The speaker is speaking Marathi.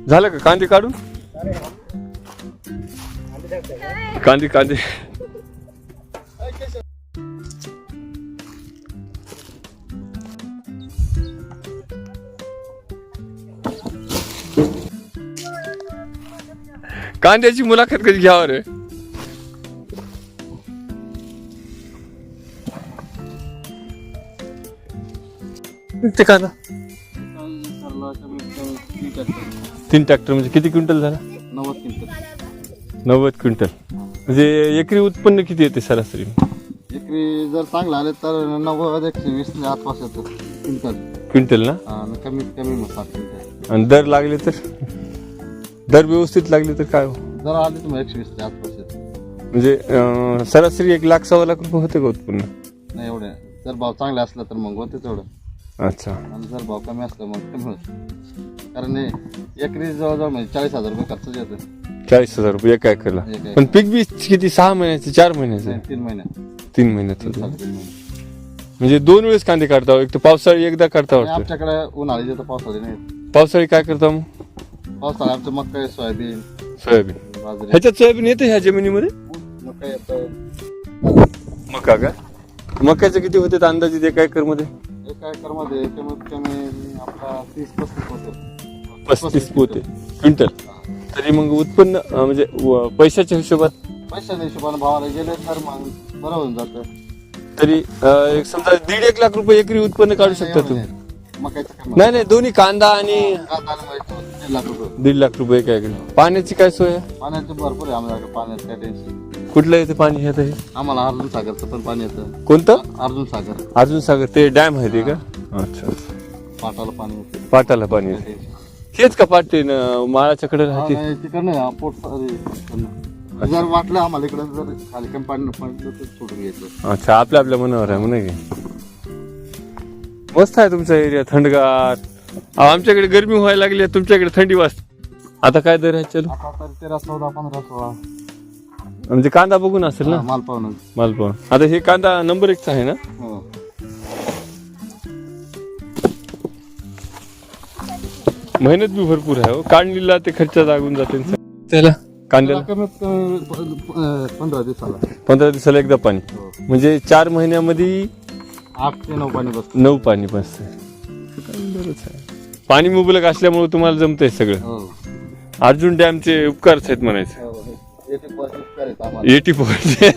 झालं का कांदे काढून? कांदे कांदे कांद्याची मुलाखत कधी घ्यावं रे? ते कांदा 3 ट्रॅक्टर म्हणजे किती क्विंटल झाला? 90 क्विंटल. 90 क्विंटल म्हणजे एकरी उत्पन्न किती येते सरासरी? एकरी जर चांगलं आले तर 90-120 आसपास येतो क्विंटल ना? आणि कमीत कमी मग 7 क्विंटल. आणि दर लागले तर? दर व्यवस्थित लागले तर काय हो? जर आले तर मग 120 आसपास येतो. म्हणजे सरासरी 1,00,000-1,15,00,000 रुपये होते का उत्पन्न? नाही एवढे. जर भाव चांगले असला तर मग होते तेवढं. अच्छा. आणि जर भाव कमी असला मग कमी होत. कारण एकरी जवळजवळ म्हणजे 40,000 रुपये खर्च येतो. 40,000 रुपये एका एकरला. पण पीक बी किती 6 महिन्याचे 4 महिन्याचे? 3 महिन्यात. 3 महिन्यात होते. 3 महिने. म्हणजे 2 वेळेस कांदे काढता? एक तर पावसाळी एकदा काढता वाटतं. आमच्याकडे उन्हाळी येतं पावसाळी नाही. पावसाळी काय करता मग? पावसाळी आमचं मका, सोयाबीन, सोयाबीन. बाजरी. ह्याच्यात सोयाबीन येते ह्या जमिनीमध्ये? मका येतं. मका का? मक्याचं किती होते अंदाजे एका एकर मध्ये? एका एकर मध्ये कमीत कमी आपला 30-35 होतं. 35 पोते क्विंटल. तरी मग उत्पन्न म्हणजे पैशाच्या हिशोबात? पैशाच्या हिशोबाने भावाला गेले तर मग बरं होऊन जातं. तरी एक समजा 1.5 लाख रुपये एकरी उत्पन्न काढू शकता तुम्ही? मकाचं कमी. नाही नाही, दोन्ही कांदा आणि कांदा आणि मका 1.5 लाख रुपये. 1.5 लाख रुपये एका एकरी. पाण्याची काय सोय आहे? पाण्याचं भरपूर आहे आमच्याकडे. पाण्याचं काय टेन्शन. कुठलं येते पाणी ह्यात? हे आम्हाला अर्जुन सागरचं पण पाणी येतं. कोणतं? अर्जुन सागर. अर्जुन सागर ते डॅम आहे ते का? अच्छा. पाटाला पाणी येतं. पाटाला पाणी येते. हेच का पाट ते माळाच्या कडे राहते? तिकडे नाही पोट जर वाटलं आम्हाला इकडे जर खाली कमी पाणी पडलं तर सोडून घ्यायचं. अच्छा, आपल्या आपल्या मनावर आहे म्हणा की. मस्त आहे तुमचा एरिया, थंडगार. आमच्याकडे गरमी व्हायला लागली, तुमच्याकडे थंडी वाजते. आता काय दर आहे चालू? आता तर 13, 14, 15, 16 म्हणजे कांदा बघून असेल ना? माल पाहून. माल पाहून. आता हे कांदा नंबर 1 चा आहे ना? हो. मेहनत बी भरपूर आहे हो. काढणीला ते खर्च लागून जाते त्याला. कांद्याला कमीत कमी 15 दिवसाला. 15 दिवसाला एकदा पाणी. हो. म्हणजे 4 महिन्यामध्ये 8 ते 9 पाणी बसतं. 9 पाणी बसते. पाणी मुबलक असल्यामुळे तुम्हाला जमतंय सगळं. हो. अर्जुन डॅमचे उपकारच आहेत म्हणायचे. 80% करायचं आम्हाला. 80%.